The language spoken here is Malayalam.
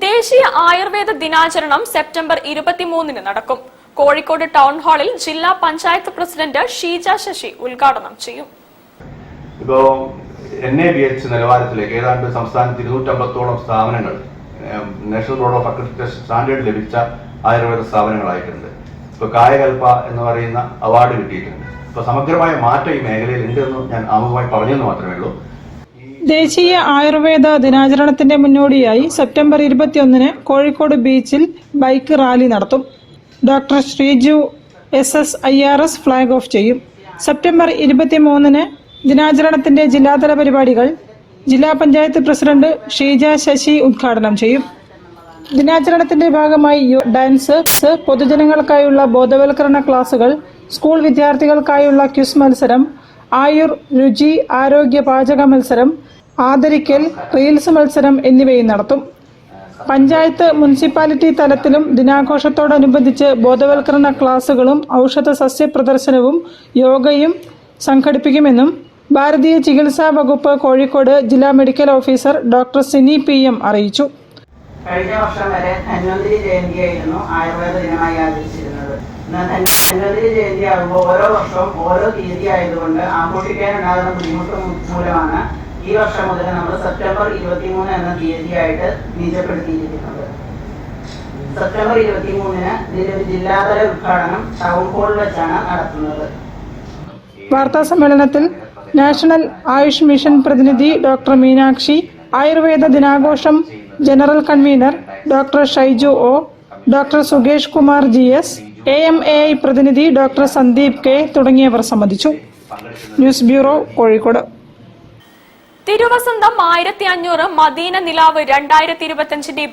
ദേശീയ ആയുർവേദ ദിനാചരണം സെപ്റ്റംബർ 23-ന് നടക്കും. കോഴിക്കോട് ടൗൺ ഹാളിൽ ജില്ലാ പഞ്ചായത്ത് പ്രസിഡന്റ് ഷീജ ശശി ഉദ്ഘാടനം ചെയ്യും. ഇപ്പോൾ NABH നിലവാരത്തിലേക്ക് ഏതാണ്ട് സംസ്ഥാനത്ത് 250ഓളം സ്ഥാപനങ്ങൾ national board of accreditation standard ലഭിച്ച ആയുർവേദ സ്ഥാപനങ്ങളായിട്ടുണ്ട്. ഇപ്പോൾ കായകൽപ്പ എന്ന് പറയുന്ന അവാർഡ് കിട്ടിയിട്ടുണ്ട്. ഇപ്പോൾ സമഗ്രമായ മാറ്റം ഈ മേഖലയിൽ ഉണ്ടെന്ന് ഞാൻ ആമുഖമായി പറഞ്ഞെന്ന് മാത്രമേ ഉള്ളൂ. ദേശീയ ആയുർവേദ ദിനാചരണത്തിന്റെ മുന്നോടിയായി സെപ്റ്റംബർ 21-ന് കോഴിക്കോട് ബീച്ചിൽ ബൈക്ക് റാലി നടത്തും. Doctor Sreeju SS IRS flag off ചെയ്യും. സെപ്റ്റംബർ 23-ന് ദിനാചരണത്തിന്റെ ജില്ലാതല പരിപാടികൾ ജില്ലാ പഞ്ചായത്ത് പ്രസിഡന്റ് ഷീജ ശശി ഉദ്ഘാടനം ചെയ്യും. ദിനാചരണത്തിന്റെ ഭാഗമായി ഡാൻസ്, പൊതുജനങ്ങൾക്കായുള്ള ബോധവൽക്കരണ ക്ലാസുകൾ, സ്കൂൾ വിദ്യാർത്ഥികൾക്കായുള്ള ക്വിസ് മത്സരം, ആയുർ രുചി ആരോഗ്യ പാചക മത്സരം, ആദരിക്കൽ, റീൽസ് മത്സരം എന്നിവയും നടത്തും. പഞ്ചായത്ത് മുനിസിപ്പാലിറ്റി തലത്തിലും ദിനാഘോഷത്തോടനുബന്ധിച്ച് ബോധവൽക്കരണ ക്ലാസുകളും ഔഷധ സസ്യ പ്രദർശനവും യോഗയും സംഘടിപ്പിക്കുമെന്നും ഭാരതീയ ചികിത്സാ വകുപ്പ് കോഴിക്കോട് ജില്ലാ medical officer doctor Sini PM അറിയിച്ചു. കഴിഞ്ഞ വർഷം വരെ ധന്വന്തരി ജയന്തിയായിരുന്നു ആയുർവേദ ദിനമായി ആചരിച്ചിരുന്നത്. ധന്വന്തരി ജയന്തി ആകുമ്പോൾ ഓരോ വർഷവും ഓരോ തീയതി ആയതുകൊണ്ട് ആഘോഷിക്കാനുണ്ടാകുന്ന ബുദ്ധിമുട്ട് മൂലമാണ് ഈ വർഷം മുതൽ നമ്മൾ സെപ്റ്റംബർ 23 എന്ന തീയതിയായിട്ട് നിജപ്പെടുത്തിയിരിക്കുന്നത്. സെപ്റ്റംബർ 23-ന് ഇതിന്റെ ഒരു ജില്ലാതല ഉദ്ഘാടനം ടൗൺ ഹാളിൽ വെച്ചാണ് നടത്തുന്നത്. വാർത്താ സമ്മേളനത്തിൽ നാഷണൽ ആയുഷ് മിഷൻ പ്രതിനിധി ഡോക്ടർ മീനാക്ഷി, ആയുർവേദ ദിനാഘോഷം general convener doctor Shaiju O, doctor Sukesh Kumar GS, AMAI പ്രതിനിധി ഡോക്ടർ സന്ദീപ് K തുടങ്ങിയവർ സംബന്ധിച്ചു. News bureau, Kozhikode. തിരുവസന്തം 1500 മദീന നിലാവ് 2025